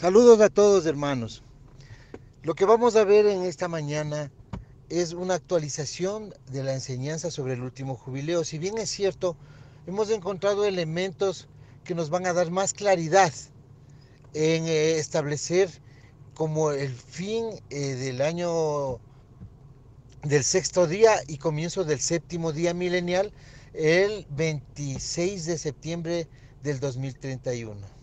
Saludos a todos, hermanos. Lo que vamos a ver en esta mañana es una actualización de la enseñanza sobre el último jubileo. Si bien es cierto, hemos encontrado elementos que nos van a dar más claridad en establecer como el fin del año del sexto día y comienzo del séptimo día milenial, el 26 de septiembre del 2031.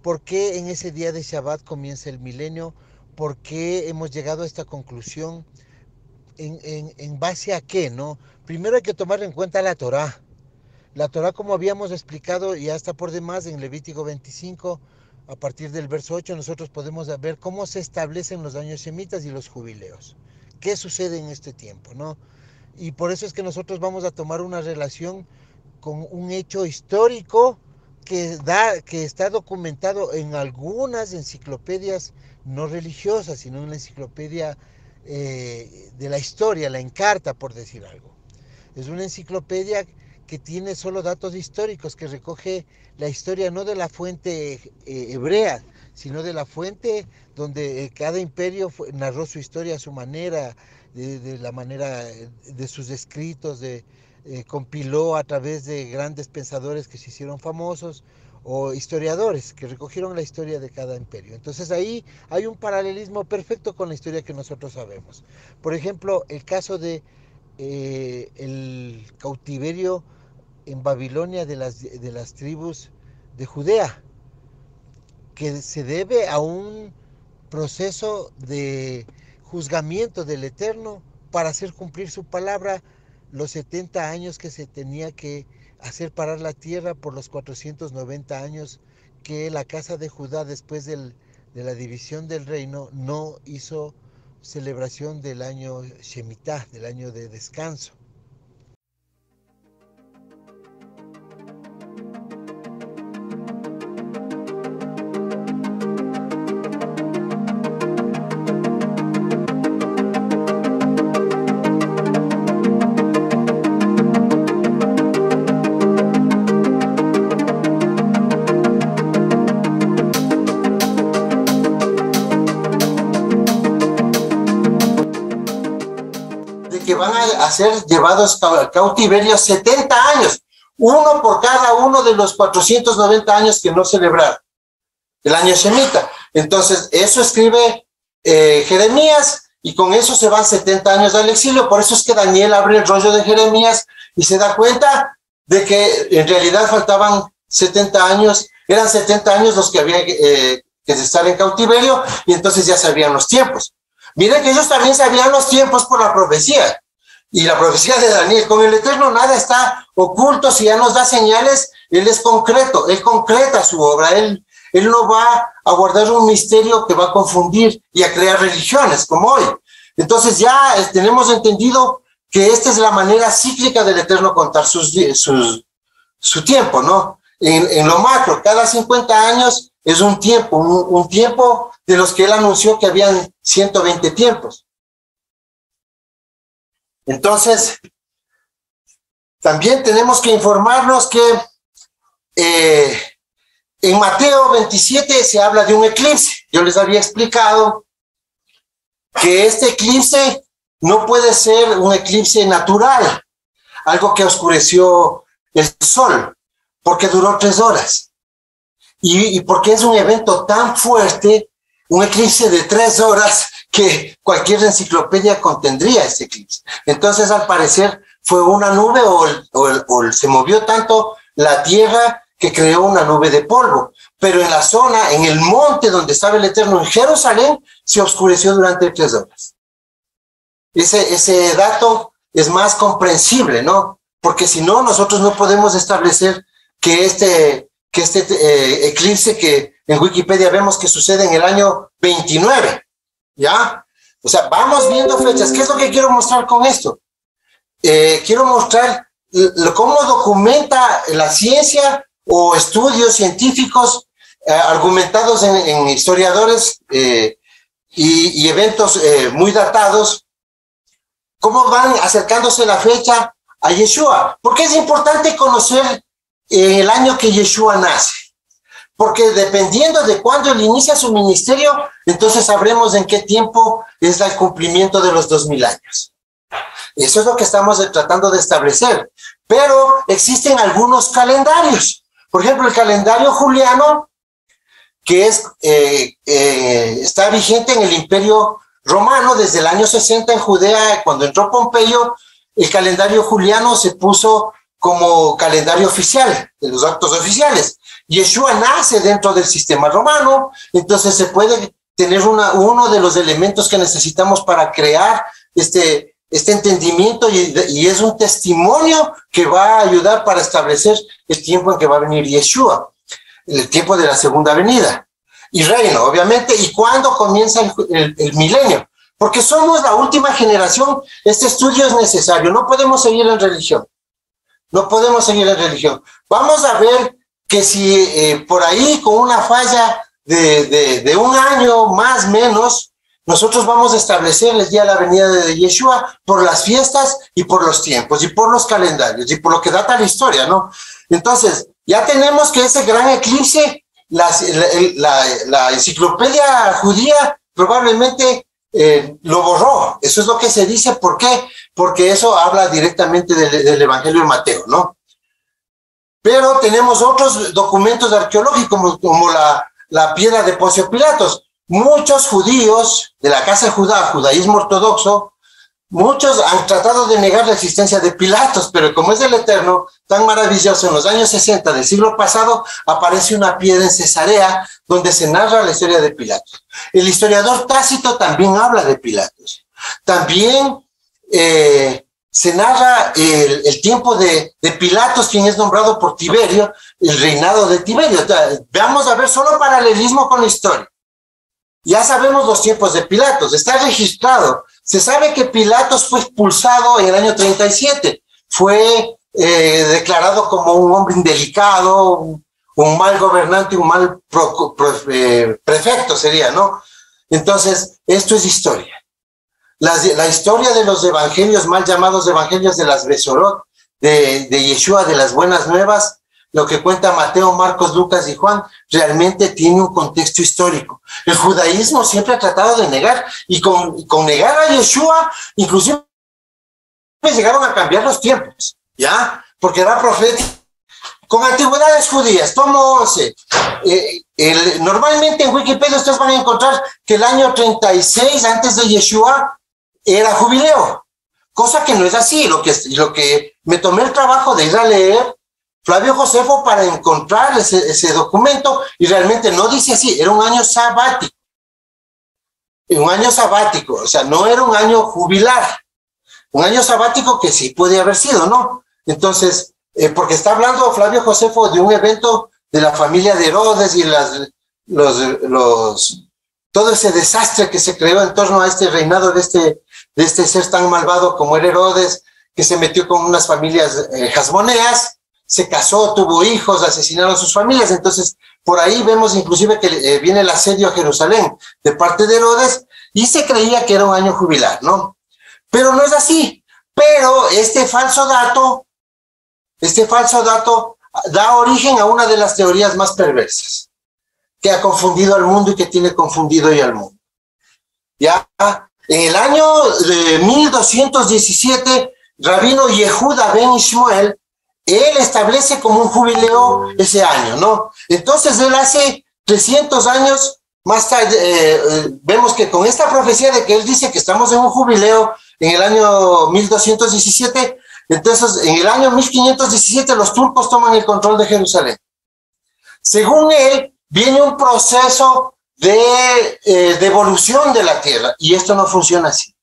¿Por qué en ese día de Shabbat comienza el milenio? ¿Por qué hemos llegado a esta conclusión? ¿En base a qué, no? Primero hay que tomar en cuenta la Torá. La Torá, como habíamos explicado, ya está por demás en Levítico 25, a partir del verso 8, nosotros podemos ver cómo se establecen los años semitas y los jubileos. ¿Qué sucede en este tiempo, no? Y por eso es que nosotros vamos a tomar una relación con un hecho histórico que está documentado en algunas enciclopedias no religiosas, sino en la enciclopedia de la historia, la Encarta, por decir algo. Es una enciclopedia que tiene solo datos históricos, que recoge la historia no de la fuente hebrea, sino de la fuente donde cada imperio narró su historia a su manera, de la manera de sus escritos, compiló a través de grandes pensadores que se hicieron famosos o historiadores que recogieron la historia de cada imperio. Entonces ahí hay un paralelismo perfecto con la historia que nosotros sabemos. Por ejemplo, el caso de el cautiverio en Babilonia de las tribus de Judea, que se debe a un proceso de juzgamiento del Eterno para hacer cumplir su palabra, los 70 años que se tenía que hacer parar la tierra por los 490 años que la casa de Judá, después de la división del reino, no hizo celebración del año Shemitah, del año de descanso. De que van a ser llevados al cautiverio 70 años, uno por cada uno de los 490 años que no celebraron el año Shemitah. Entonces, eso escribe Jeremías, y con eso se van 70 años al exilio. Por eso es que Daniel abre el rollo de Jeremías y se da cuenta de que en realidad faltaban 70 años, eran 70 años los que había que estar en cautiverio, y entonces ya sabían los tiempos. Miren que ellos también sabían los tiempos por la profecía. Y la profecía de Daniel, con el Eterno nada está oculto. Si ya nos da señales, Él es concreto, Él concreta su obra, Él no va a guardar un misterio que va a confundir y a crear religiones como hoy. Entonces ya tenemos entendido que esta es la manera cíclica del Eterno contar su tiempo, ¿no? En lo macro, cada 50 años es un tiempo de los que Él anunció que habían 120 tiempos. Entonces, también tenemos que informarnos que en Mateo 27 se habla de un eclipse. Yo les había explicado que este eclipse no puede ser un eclipse natural, algo que oscureció el sol, porque duró 3 horas. Y porque es un evento tan fuerte, un eclipse de 3 horas, que cualquier enciclopedia contendría este eclipse. Entonces, al parecer, fue una nube o se movió tanto la tierra que creó una nube de polvo. Pero en la zona, en el monte donde estaba el Eterno, en Jerusalén, se oscureció durante 3 horas. Ese dato es más comprensible, ¿no? Porque si no, nosotros no podemos establecer que este eclipse que en Wikipedia vemos que sucede en el año 29, ¿ya? O sea, vamos viendo fechas. ¿Qué es lo que quiero mostrar con esto? Quiero mostrar cómo documenta la ciencia o estudios científicos argumentados en historiadores y eventos muy datados, cómo van acercándose la fecha a Yeshua. Porque es importante conocer el año que Yeshua nace. porque dependiendo de cuándo él inicia su ministerio, entonces sabremos en qué tiempo es el cumplimiento de los 2000 años. Eso es lo que estamos tratando de establecer. Pero existen algunos calendarios. Por ejemplo, el calendario juliano, que está vigente en el Imperio Romano desde el año 60 en Judea, cuando entró Pompeyo. El calendario juliano se puso como calendario oficial, de los actos oficiales. Yeshua nace dentro del sistema romano, entonces se puede tener uno de los elementos que necesitamos para crear este entendimiento, y es un testimonio que va a ayudar para establecer el tiempo en que va a venir Yeshua, el tiempo de la segunda venida y reino, obviamente, y cuándo comienza el milenio, porque somos la última generación. Este estudio es necesario, no podemos seguir en religión, no podemos seguir en religión. Vamos a ver que si por ahí con una falla de un año más o menos, nosotros vamos a establecer el día de la venida de Yeshua por las fiestas y por los tiempos y por los calendarios y por lo que data la historia, ¿no? Entonces, ya tenemos que ese gran eclipse, la enciclopedia judía probablemente lo borró. Eso es lo que se dice. ¿Por qué? Porque eso habla directamente del Evangelio de Mateo, ¿no? Pero tenemos otros documentos arqueológicos como la piedra de Poncio Pilatos. Muchos judíos de la casa de Judá, judaísmo ortodoxo, muchos han tratado de negar la existencia de Pilatos, pero como es del Eterno, tan maravilloso, en los años 60 del siglo pasado aparece una piedra en Cesarea donde se narra la historia de Pilatos. El historiador Tácito también habla de Pilatos. También se narra el tiempo de Pilatos, quien es nombrado por Tiberio, el reinado de Tiberio. Vamos a ver solo paralelismo con la historia. Ya sabemos los tiempos de Pilatos, está registrado. Se sabe que Pilatos fue expulsado en el año 37. Fue declarado como un hombre indelicado, un mal gobernante, un mal prefecto sería, ¿no? Entonces, esto es historia. La historia de los evangelios, mal llamados evangelios de las Besorot, de Yeshua, de las buenas nuevas, lo que cuenta Mateo, Marcos, Lucas y Juan, realmente tiene un contexto histórico. El judaísmo siempre ha tratado de negar, y con negar a Yeshua, inclusive llegaron a cambiar los tiempos, ¿ya? Porque era profeta. Con antigüedades judías, tomo 11. Normalmente en Wikipedia ustedes van a encontrar que el año 36 antes de Yeshua era jubileo, cosa que no es así. Lo que me tomé el trabajo de ir a leer Flavio Josefo para encontrar ese documento, y realmente no dice así, era un año sabático. Un año sabático, o sea, no era un año jubilar. Un año sabático que sí puede haber sido, ¿no? Entonces, porque está hablando Flavio Josefo de un evento de la familia de Herodes y todo ese desastre que se creó en torno a este reinado de este ser tan malvado como era Herodes, que se metió con unas familias jasmoneas, se casó, tuvo hijos, asesinaron a sus familias. Entonces, por ahí vemos inclusive que viene el asedio a Jerusalén de parte de Herodes, y se creía que era un año jubilar, ¿no? Pero no es así. Pero este falso dato da origen a una de las teorías más perversas que ha confundido al mundo y que tiene confundido hoy al mundo. Ya en el año de 1217, Rabino Yehuda ben Ishmael, él establece como un jubileo ese año, ¿no? Entonces él hace 300 años más tarde, vemos que con esta profecía de que él dice que estamos en un jubileo en el año 1217, entonces en el año 1517 los turcos toman el control de Jerusalén. Según él, viene un proceso de devolución de la tierra, y esto no funciona así.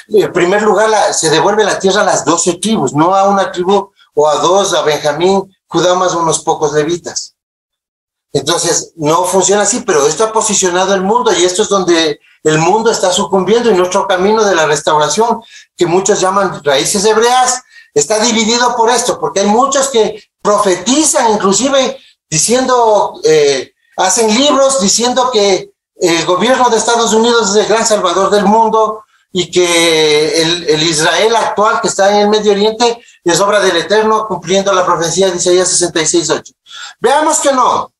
En primer lugar, se devuelve la tierra a las 12 tribus, no a una tribu o a dos, a Benjamín, Judá más unos pocos levitas. Entonces, no funciona así, pero esto ha posicionado el mundo, y esto es donde el mundo está sucumbiendo, y nuestro camino de la restauración, que muchos llaman raíces hebreas, está dividido por esto, porque hay muchos que profetizan, inclusive diciendo, hacen libros diciendo que el gobierno de Estados Unidos es el gran salvador del mundo, y que el Israel actual que está en el Medio Oriente es obra del Eterno, cumpliendo la profecía de Isaías 66:8. Veamos que no.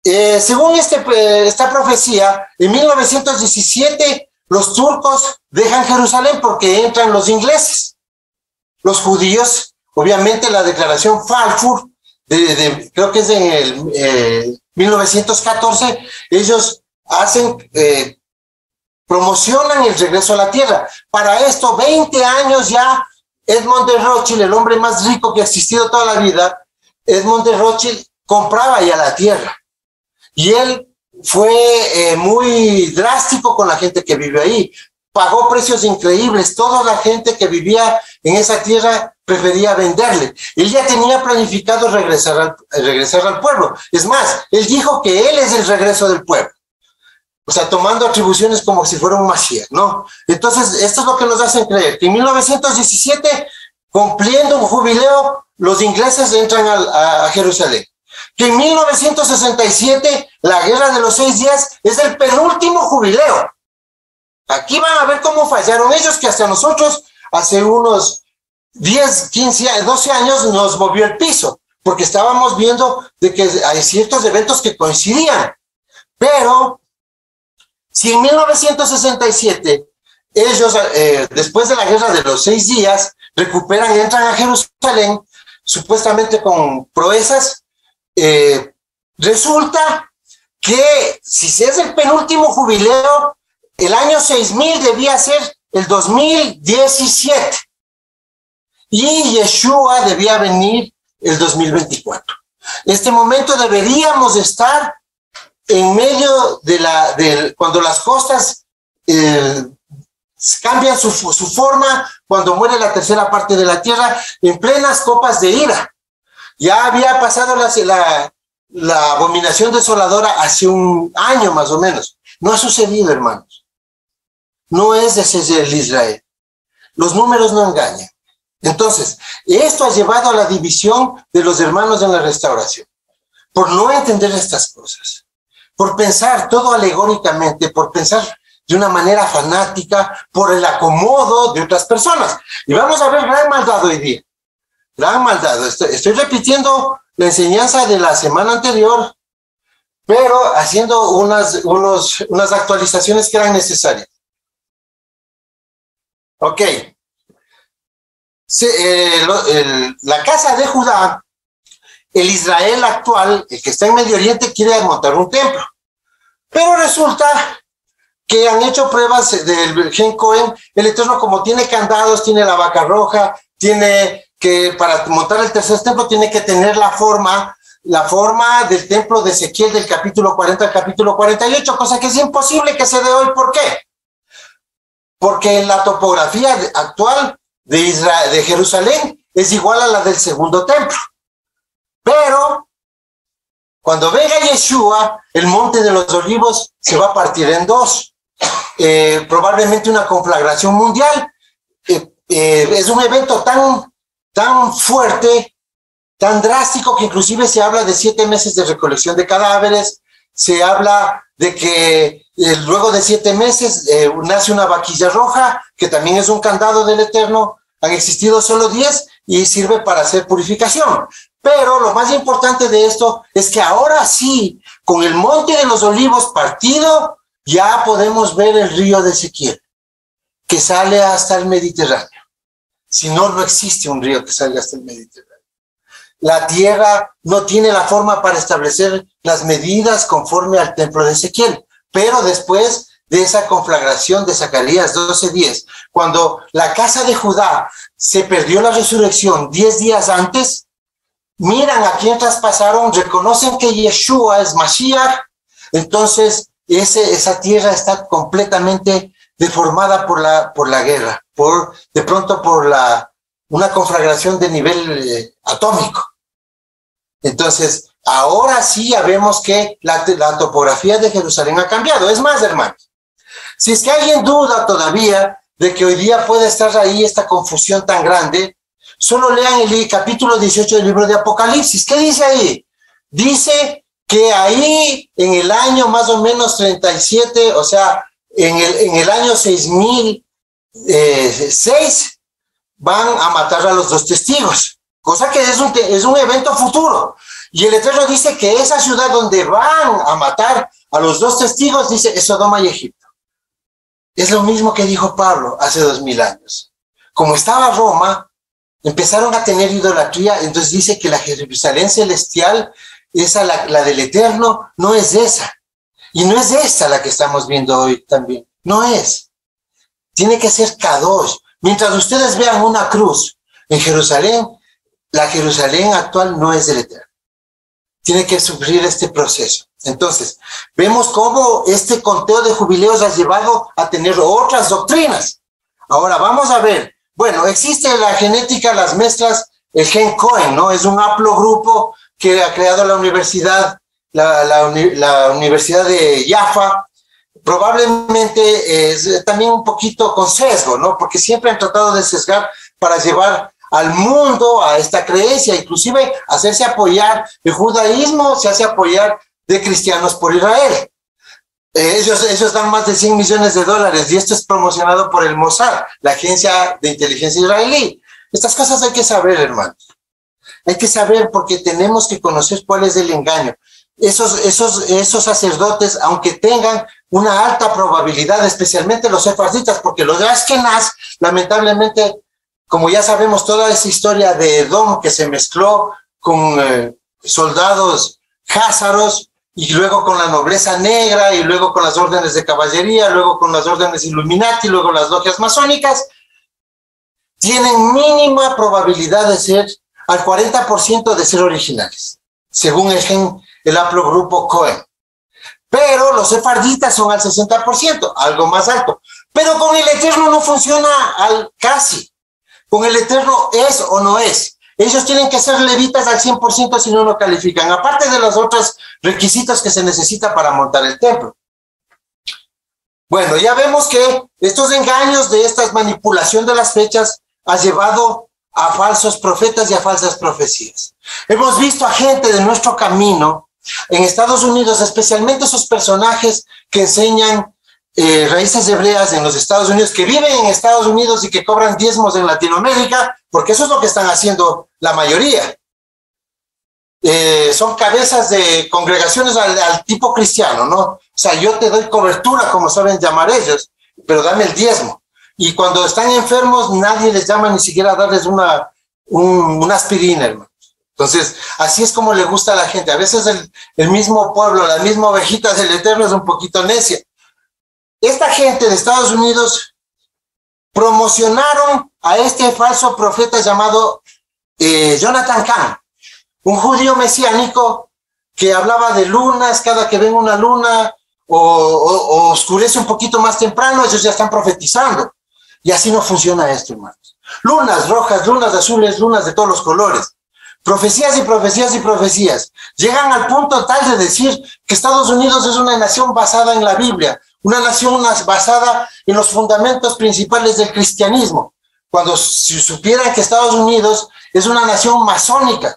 Según esta profecía, en 1917 los turcos dejan Jerusalén porque entran los ingleses. Los judíos, obviamente la declaración Balfour, creo que es en el 1914, ellos promocionan el regreso a la tierra. Para esto, 20 años ya, Edmond de Rothschild, el hombre más rico que ha existido toda la vida, Edmond de Rothschild compraba ya la tierra. Y él fue muy drástico con la gente que vive ahí. Pagó precios increíbles. Toda la gente que vivía en esa tierra prefería venderle. Él ya tenía planificado regresar al pueblo. Es más, él dijo que él es el regreso del pueblo. O sea, tomando atribuciones como si fuera un Mashiach, ¿no? Entonces, esto es lo que nos hacen creer. Que en 1917, cumpliendo un jubileo, los ingleses entran a Jerusalén. Que en 1967, la Guerra de los 6 días es el penúltimo jubileo. Aquí van a ver cómo fallaron ellos, que hasta nosotros hace unos 10, 15, 12 años nos movió el piso, porque estábamos viendo de que hay ciertos eventos que coincidían. Pero si en 1967 ellos, después de la Guerra de los 6 días, entran a Jerusalén, supuestamente con proezas, resulta que si es el penúltimo jubileo, el año 6000 debía ser el 2017 y Yeshua debía venir el 2024. En este momento deberíamos estar en medio cuando las costas cambian su forma, cuando muere la tercera parte de la tierra, en plenas copas de ira. Ya había pasado la abominación desoladora hace un año más o menos. No ha sucedido, hermanos. No es ese el Israel. Los números no engañan. Entonces, esto ha llevado a la división de los hermanos en la restauración. Por no entender estas cosas. Por pensar todo alegóricamente, por pensar de una manera fanática, por el acomodo de otras personas. Y vamos a ver gran maldad hoy día. Gran maldad. Estoy repitiendo la enseñanza de la semana anterior, pero haciendo unas actualizaciones que eran necesarias. Ok. La casa de Judá, el Israel actual, el que está en Medio Oriente, quiere montar un templo. Pero resulta que han hecho pruebas del Gen Cohen. El Eterno, como tiene candados, tiene la vaca roja, tiene que para montar el tercer templo tiene que tener la forma del templo de Ezequiel del capítulo 40 al capítulo 48, cosa que es imposible que se dé hoy. ¿Por qué? Porque la topografía actual de Jerusalén es igual a la del segundo templo. Pero cuando venga Yeshua, el monte de los olivos se va a partir en dos. Probablemente una conflagración mundial. Es un evento tan fuerte, tan drástico, que inclusive se habla de 7 meses de recolección de cadáveres. Se habla de que luego de 7 meses nace una vaquilla roja, que también es un candado del Eterno. Han existido solo 10 y sirve para hacer purificación. Pero lo más importante de esto es que ahora sí, con el monte de los olivos partido, ya podemos ver el río de Ezequiel, que sale hasta el Mediterráneo. Si no, no existe un río que salga hasta el Mediterráneo. La tierra no tiene la forma para establecer las medidas conforme al templo de Ezequiel. Pero después de esa conflagración de Zacarías 12:10, cuando la casa de Judá se perdió la resurrección 10 días antes, miran a quién traspasaron, reconocen que Yeshua es Mashiach, entonces esa tierra está completamente deformada por la guerra, de pronto por una conflagración de nivel atómico. Entonces, ahora sí ya vemos que la topografía de Jerusalén ha cambiado. Es más, hermanos, si es que alguien duda todavía de que hoy día puede estar ahí esta confusión tan grande, solo lean el capítulo 18 del libro de Apocalipsis. ¿Qué dice ahí? Dice que ahí en el año más o menos 37, o sea, en el año 6006, van a matar a los 2 testigos, cosa que es un evento futuro. Y el Eterno dice que esa ciudad donde van a matar a los dos testigos, dice, es Sodoma y Egipto. Es lo mismo que dijo Pablo hace 2000 años. Como estaba Roma, empezaron a tener idolatría, entonces dice que la Jerusalén celestial, esa la del Eterno, no es esa. Y no es esta la que estamos viendo hoy también. No es. Tiene que ser Kadosh. Mientras ustedes vean una cruz en Jerusalén, la Jerusalén actual no es del Eterno. Tiene que sufrir este proceso. Entonces, vemos cómo este conteo de jubileos ha llevado a tener otras doctrinas. Ahora, vamos a ver. Bueno, existe la genética, las mezclas, el gen Cohen, ¿no? Es un haplogrupo que ha creado la universidad, la Universidad de Jaffa. Probablemente es también un poquito con sesgo, ¿no? Porque siempre han tratado de sesgar para llevar al mundo a esta creencia, inclusive hacerse apoyar. El judaísmo se hace apoyar de cristianos por Israel. Ellos dan más de $100 millones y esto es promocionado por el Mossad, la agencia de inteligencia israelí. Estas cosas hay que saber, hermanos. Hay que saber porque tenemos que conocer cuál es el engaño. Esos sacerdotes, aunque tengan una alta probabilidad, especialmente los sefarditas, porque los de Ashkenaz, lamentablemente, como ya sabemos toda esa historia de Edom que se mezcló con soldados házaros, y luego con la nobleza negra, y luego con las órdenes de caballería, luego con las órdenes Illuminati, luego las logias masónicas, tienen mínima probabilidad de ser, al 40% de ser originales, según el haplogrupo Cohen. Pero los sefarditas son al 60%, algo más alto. Pero con el Eterno no funciona casi. Con el Eterno es o no es. Ellos tienen que ser levitas al 100% si no lo califican, aparte de los otros requisitos que se necesita para montar el templo. Bueno, ya vemos que estos engaños de esta manipulación de las fechas ha llevado a falsos profetas y a falsas profecías. Hemos visto a gente de nuestro camino en Estados Unidos, especialmente esos personajes que enseñan raíces hebreas en los Estados Unidos, que viven en Estados Unidos y que cobran diezmos en Latinoamérica, porque eso es lo que están haciendo la mayoría. Son cabezas de congregaciones al tipo cristiano, ¿no? O sea, yo te doy cobertura, como saben llamar ellos, pero dame el diezmo. Y cuando están enfermos, nadie les llama ni siquiera a darles una aspirina, hermano. Entonces, así es como le gusta a la gente. A veces el mismo pueblo, la misma ovejita del Eterno es un poquito necia. Esta gente de Estados Unidos promocionaron a este falso profeta llamado Jonathan Cahn, un judío mesiánico que hablaba de lunas, cada que ven una luna o oscurece un poquito más temprano, ellos ya están profetizando. Y así no funciona esto, hermanos. Lunas rojas, lunas azules, lunas de todos los colores. Profecías y profecías y profecías. Llegan al punto tal de decir que Estados Unidos es una nación basada en la Biblia, una nación basada en los fundamentos principales del cristianismo, cuando si supieran que Estados Unidos es una nación masónica,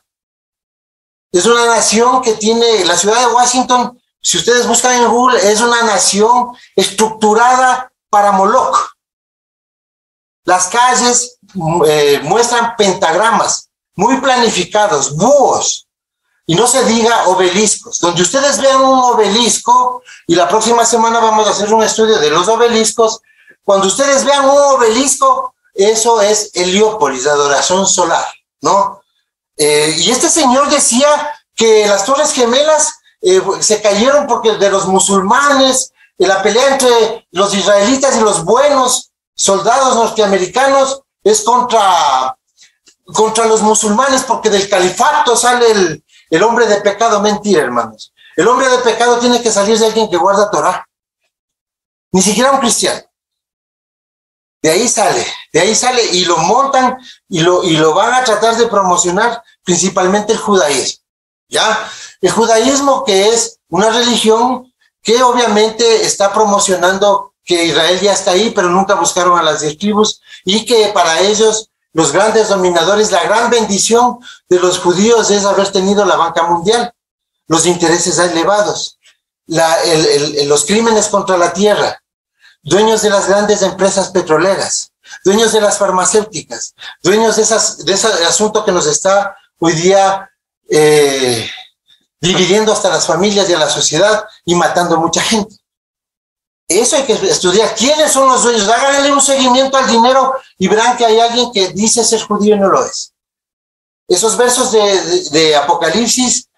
es una nación que tiene, la ciudad de Washington, si ustedes buscan en Google, es una nación estructurada para Moloch. Las calles muestran pentagramas muy planificados, búhos, y no se diga obeliscos. Donde ustedes vean un obelisco, y la próxima semana vamos a hacer un estudio de los obeliscos, cuando ustedes vean un obelisco, eso es Heliópolis, adoración solar, ¿no? Y este señor decía que las Torres Gemelas se cayeron porque de los musulmanes, de la pelea entre los israelitas y los buenos soldados norteamericanos es contra los musulmanes, porque del califato sale el hombre de pecado. Mentira, hermanos. El hombre de pecado tiene que salir de alguien que guarda Torah. Ni siquiera un cristiano. De ahí sale y lo montan y lo van a tratar de promocionar, principalmente el judaísmo. ¿Ya? El judaísmo, que es una religión que obviamente está promocionando que Israel ya está ahí, pero nunca buscaron a las 10 tribus, y que para ellos, los grandes dominadores, la gran bendición de los judíos es haber tenido la banca mundial, los intereses elevados, los crímenes contra la tierra, dueños de las grandes empresas petroleras, dueños de las farmacéuticas, dueños de ese asunto que nos está hoy día dividiendo hasta las familias y a la sociedad y matando a mucha gente. Eso hay que estudiar. ¿Quiénes son los dueños? Háganle un seguimiento al dinero y verán que hay alguien que dice ser judío y no lo es. Esos versos de Apocalipsis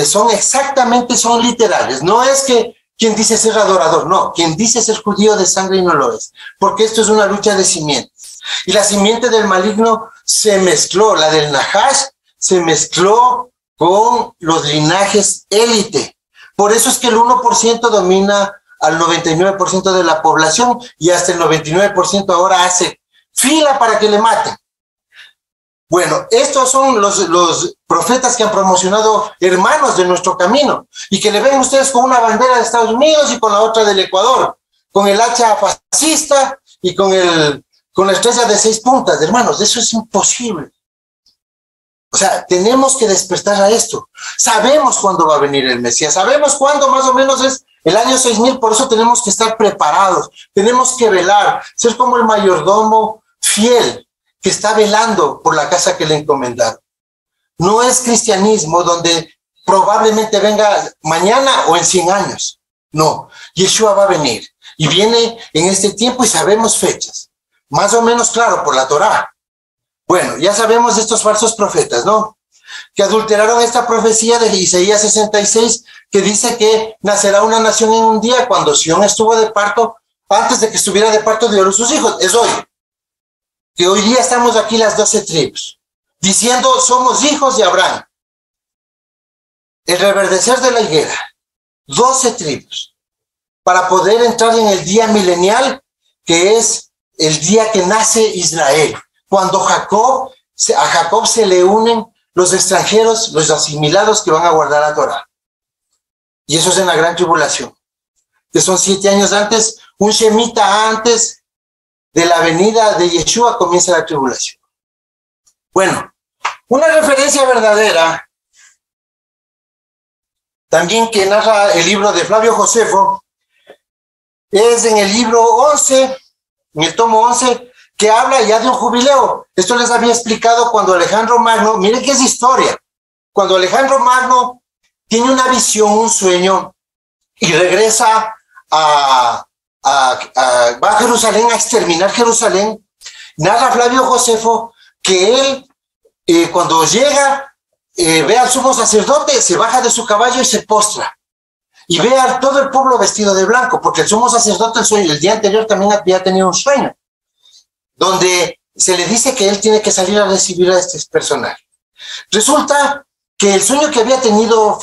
son literales. No es que quien dice ser adorador, no. Quien dice ser judío de sangre y no lo es. Porque esto es una lucha de simientes. Y la simiente del maligno se mezcló, la del Nahash se mezcló con los linajes élite. Por eso es que el 1% domina al 99% de la población y hasta el 99% ahora hace fila para que le maten. Bueno, estos son los profetas que han promocionado hermanos de nuestro camino y que le ven ustedes con una bandera de Estados Unidos y con la otra del Ecuador, con el hacha fascista y con la estrella de 6 puntas, hermanos. Eso es imposible. O sea, tenemos que despertar a esto. Sabemos cuándo va a venir el Mesías, sabemos cuándo más o menos es el año 6000, por eso tenemos que estar preparados, tenemos que velar, ser como el mayordomo fiel que está velando por la casa que le encomendaron. No es cristianismo donde probablemente venga mañana o en 100 años. No, Yeshua va a venir y viene en este tiempo y sabemos fechas. Más o menos claro por la Torá. Bueno, ya sabemos de estos falsos profetas, ¿no? Que adulteraron esta profecía de Isaías 66, que dice que nacerá una nación en un día cuando Sión estuvo de parto, antes de que estuviera de parto dio a sus hijos. Es hoy. Que hoy día estamos aquí las 12 tribus, diciendo somos hijos de Abraham. El reverdecer de la higuera, 12 tribus, para poder entrar en el día milenial, que es el día que nace Israel. Cuando a Jacob se le unen los extranjeros, los asimilados que van a guardar la Torá. Y eso es en la gran tribulación, que son 7 años antes, un shemita antes de la venida de Yeshua comienza la tribulación. Bueno, una referencia verdadera, también que narra el libro de Flavio Josefo, es en el libro 11, en el tomo 11, que habla ya de un jubileo. Esto les había explicado cuando Alejandro Magno, miren que es historia, cuando Alejandro Magno tiene una visión, un sueño, y regresa va a Jerusalén a exterminar Jerusalén, narra Flavio Josefo que él, cuando llega, ve al sumo sacerdote, se baja de su caballo y se postra. Y ve a todo el pueblo vestido de blanco, porque el sumo sacerdote el día anterior también había tenido un sueño, donde se le dice que él tiene que salir a recibir a este personaje. Resulta que el sueño que había tenido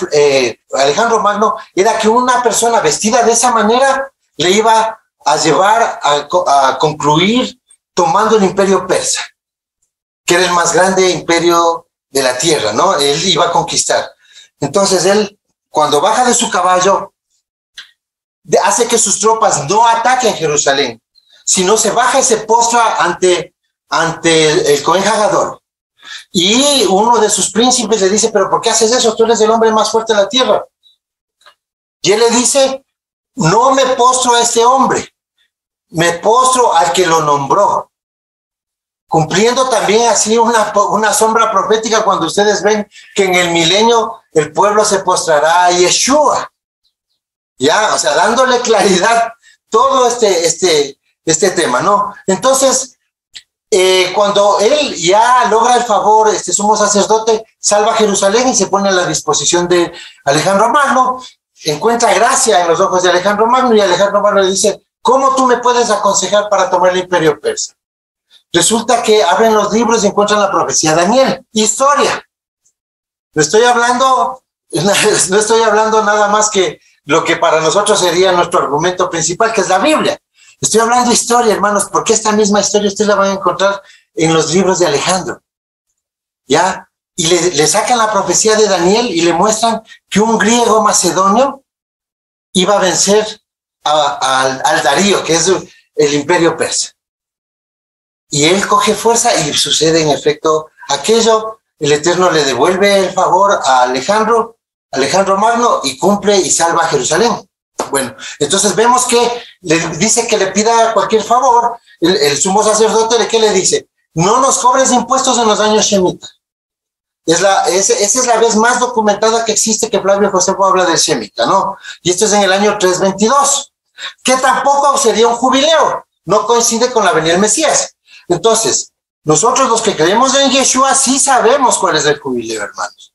Alejandro Magno era que una persona vestida de esa manera le iba a llevar a concluir tomando el imperio persa, que era el más grande imperio de la tierra, ¿no? Él iba a conquistar. Entonces él, cuando baja de su caballo, hace que sus tropas no ataquen Jerusalén, sino se baja y se postra ante el Cohen Hagadol. Y uno de sus príncipes le dice, pero ¿por qué haces eso? Tú eres el hombre más fuerte de la tierra. Y él le dice, no me postro a este hombre, me postro al que lo nombró. Cumpliendo también así una sombra profética cuando ustedes ven que en el milenio el pueblo se postrará a Yeshua. Ya, o sea, dándole claridad todo este tema, ¿no? Entonces, cuando él ya logra el favor, sumo sacerdote, salva Jerusalén y se pone a la disposición de Alejandro Magno, encuentra gracia en los ojos de Alejandro Magno y Alejandro Magno le dice, ¿cómo tú me puedes aconsejar para tomar el imperio persa? Resulta que abren los libros y encuentran la profecía de Daniel, historia. No estoy hablando nada más que lo que para nosotros sería nuestro argumento principal, que es la Biblia. Estoy hablando de historia, hermanos, porque esta misma historia ustedes la van a encontrar en los libros de Alejandro. ¿Ya? Y le sacan la profecía de Daniel y le muestran que un griego macedonio iba a vencer al Darío, que es el imperio persa. Y él coge fuerza y sucede en efecto aquello. El Eterno le devuelve el favor a Alejandro Magno y cumple y salva a Jerusalén. Bueno, entonces vemos que le dice que le pida cualquier favor. El sumo sacerdote, ¿qué le dice? No nos cobres impuestos en los años Shemitah. Esa es la vez más documentada que existe que Flavio Josefo habla del Shemitah, ¿no? Y esto es en el año 322, que tampoco sería un jubileo, no coincide con la venida del Mesías. Entonces, nosotros los que creemos en Yeshua sí sabemos cuál es el jubileo, hermanos.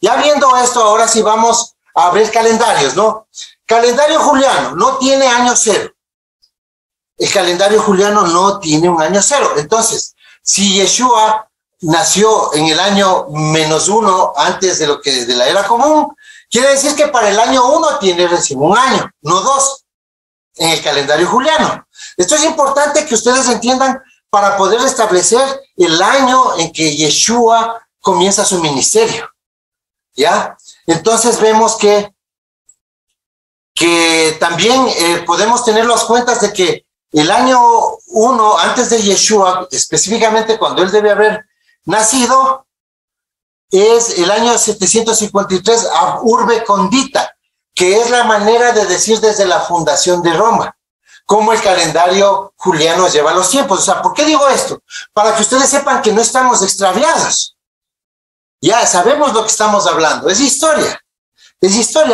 Ya viendo esto, ahora sí vamos a abrir calendarios, ¿no? Calendario juliano no tiene año cero. El calendario juliano no tiene un año cero. Entonces, si Yeshua nació en el año -1 antes de la era común, quiere decir que para el año 1 tiene recién un año, no 2, en el calendario juliano. Esto es importante que ustedes entiendan para poder establecer el año en que Yeshua comienza su ministerio, ¿ya? Entonces vemos que también podemos tener las cuentas de que el año 1 antes de Yeshua, específicamente cuando él debe haber nacido, es el año 753 ab urbe condita, que es la manera de decir desde la fundación de Roma, como el calendario juliano lleva los tiempos. O sea, ¿por qué digo esto? Para que ustedes sepan que no estamos extraviados. Ya sabemos lo que estamos hablando, es historia,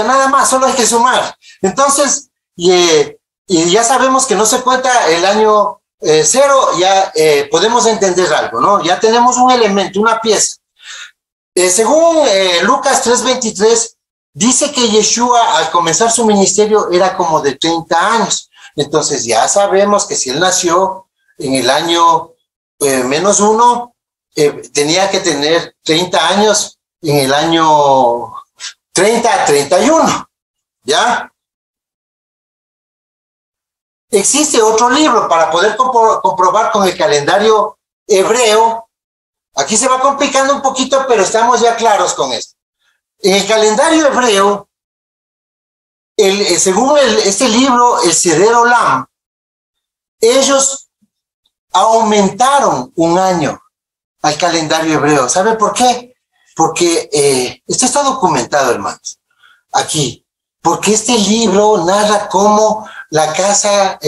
nada más, solo hay que sumar. Entonces, y ya sabemos que no se cuenta el año cero, ya podemos entender algo, ¿no? Ya tenemos un elemento, una pieza. Según Lucas 3:23, dice que Yeshua al comenzar su ministerio era como de 30 años. Entonces ya sabemos que si él nació en el año -1, tenía que tener 30 años en el año 30 a 31, ¿ya? Existe otro libro para poder comprobar con el calendario hebreo. Aquí se va complicando un poquito, pero estamos ya claros con esto. En el calendario hebreo, según este libro, el Seder Olam, ellos aumentaron un año al calendario hebreo. ¿Sabe por qué? Porque esto está documentado, hermanos, aquí. Porque este libro narra cómo la casa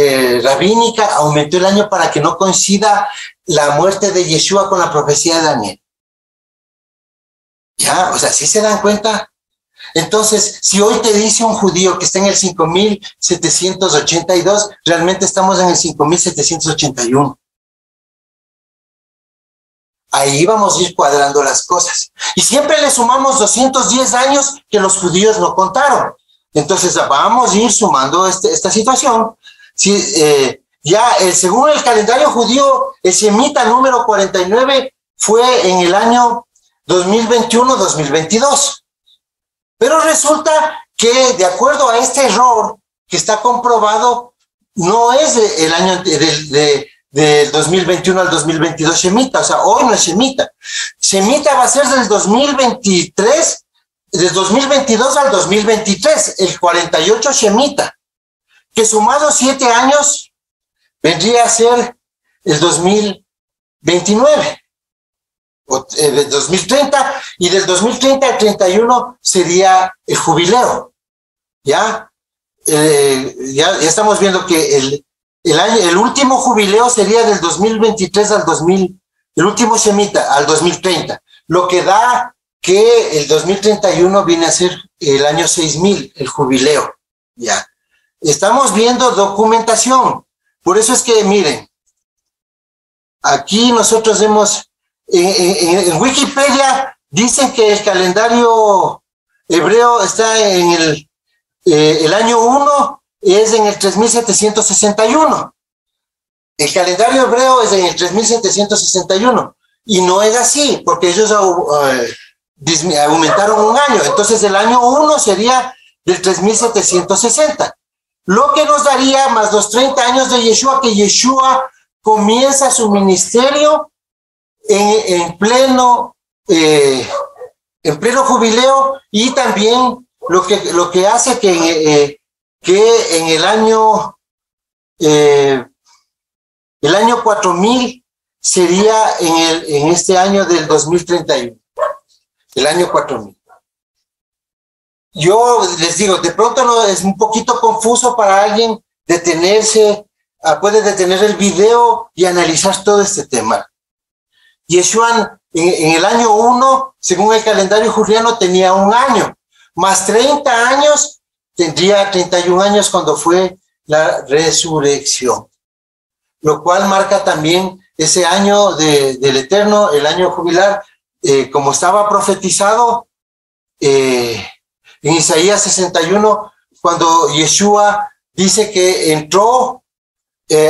rabínica aumentó el año para que no coincida la muerte de Yeshua con la profecía de Daniel. ¿Ya? O sea, ¿sí se dan cuenta? Entonces, si hoy te dice un judío que está en el 5782, realmente estamos en el 5781. Ahí vamos a ir cuadrando las cosas. Y siempre le sumamos 210 años que los judíos no contaron. Entonces, vamos a ir sumando esta situación. Según el calendario judío, el Shemitah número 49 fue en el año 2021-2022. Pero resulta que, de acuerdo a este error que está comprobado, no es el año del 2021 al 2022 Shemitah. O sea, hoy no es Shemitah. Shemitah va a ser del 2023, del 2022 al 2023, el 48 Shemitah, que sumado 7 años vendría a ser el 2029. Del 2030, y del 2030 al 31 sería el jubileo. ¿Ya? Ya estamos viendo que el último jubileo sería del 2023 al el último Shemitah al 2030, lo que da que el 2031 viene a ser el año 6000, el jubileo. ¿Ya? Estamos viendo documentación. Por eso es que, miren, aquí nosotros hemos... En Wikipedia dicen que el calendario hebreo está en el año 1, es en el 3761. El calendario hebreo es en el 3761. Y no es así, porque ellos aumentaron un año. Entonces el año 1 sería del 3760. Lo que nos daría más los 30 años de Yeshua, que Yeshua comienza su ministerio en pleno jubileo, y también lo que hace que en el año 4000 sería en este año del 2031, el año 4000. Yo les digo, de pronto no es un poquito confuso para alguien detenerse, puede detener el video y analizar todo este tema. Yeshua en el año 1, según el calendario juliano, tenía 1 año, más 30 años, tendría 31 años cuando fue la resurrección, lo cual marca también ese año del Eterno, el año jubilar, como estaba profetizado en Isaías 61, cuando Yeshua dice que entró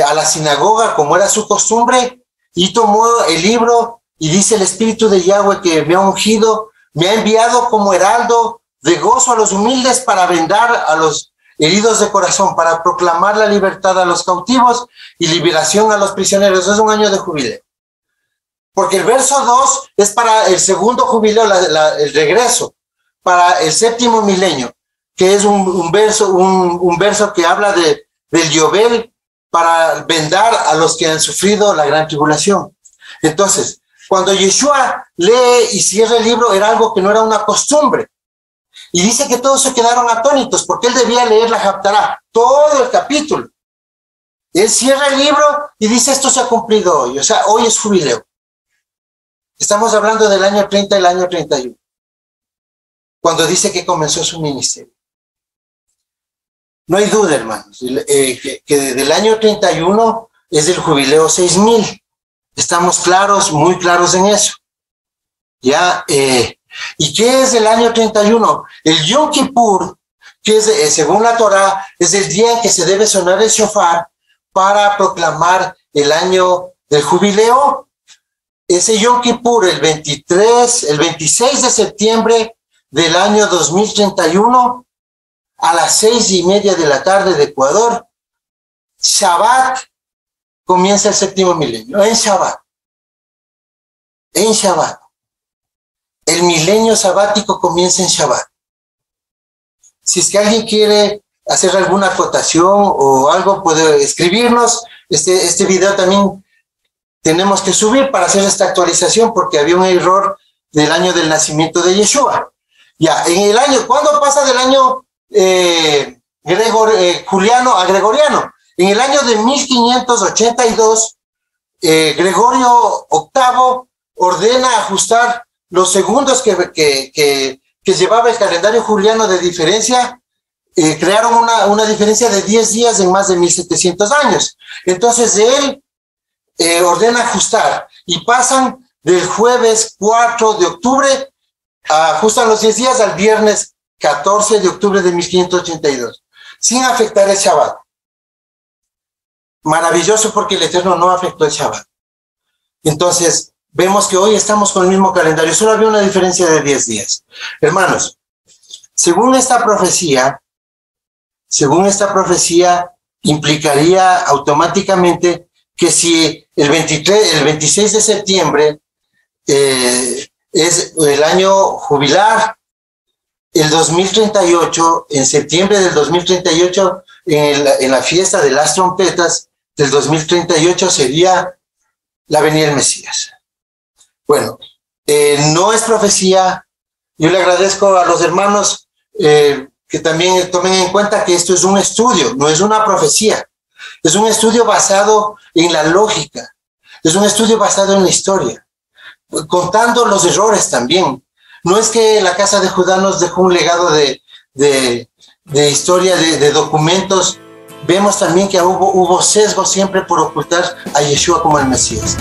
a la sinagoga como era su costumbre y tomó el libro y dice: el Espíritu de Yahweh que me ha ungido, me ha enviado como heraldo de gozo a los humildes, para vendar a los heridos de corazón, para proclamar la libertad a los cautivos y liberación a los prisioneros. Es un año de jubileo. Porque el verso 2 es para el segundo jubileo, el regreso, para el 7º milenio, que es un verso que habla del Yobel, para vendar a los que han sufrido la gran tribulación. Entonces, cuando Yeshua lee y cierra el libro, era algo que no era una costumbre. Y dice que todos se quedaron atónitos, porque él debía leer la Haftará, todo el capítulo. Él cierra el libro y dice: esto se ha cumplido hoy, o sea, hoy es jubileo. Estamos hablando del año 30 y el año 31, cuando dice que comenzó su ministerio. No hay duda, hermanos, que del año 31 es el jubileo 6000. Estamos claros, muy claros en eso. Ya, ¿y qué es el año 31? El Yom Kippur, que es, según la Torá, es el día en que se debe sonar el shofar para proclamar el año del jubileo. Ese Yom Kippur, el 26 de septiembre del año 2031, a las 6:30 de la tarde de Ecuador, Shabbat, comienza el 7º milenio, en Shabbat. En Shabbat. El milenio sabático comienza en Shabbat. Si es que alguien quiere hacer alguna acotación o algo, puede escribirnos. Este video también tenemos que subir para hacer esta actualización, porque había un error del año del nacimiento de Yeshua. Ya, en el año, ¿cuándo pasa del año juliano a gregoriano? En el año de 1582, Gregorio VIII ordena ajustar los segundos que llevaba el calendario juliano de diferencia. Crearon una diferencia de 10 días en más de 1700 años. Entonces él ordena ajustar y pasan del jueves 4 de octubre, ajustan los 10 días al viernes 14 de octubre de 1582, sin afectar el Shabbat. Maravilloso, porque el Eterno no afectó el Shabbat. Entonces, vemos que hoy estamos con el mismo calendario, solo había una diferencia de 10 días. Hermanos, según esta profecía implicaría automáticamente que si el 26 de septiembre es el año jubilar, el 2038, en septiembre del 2038, en la fiesta de las trompetas del 2038, sería la venida del Mesías. Bueno, no es profecía. Yo le agradezco a los hermanos que también tomen en cuenta que esto es un estudio, no es una profecía. Es un estudio basado en la lógica, es un estudio basado en la historia, contando los errores también. No es que la casa de Judá nos dejó un legado de historia, de documentos. Vemos también que hubo sesgo siempre por ocultar a Yeshua como el Mesías.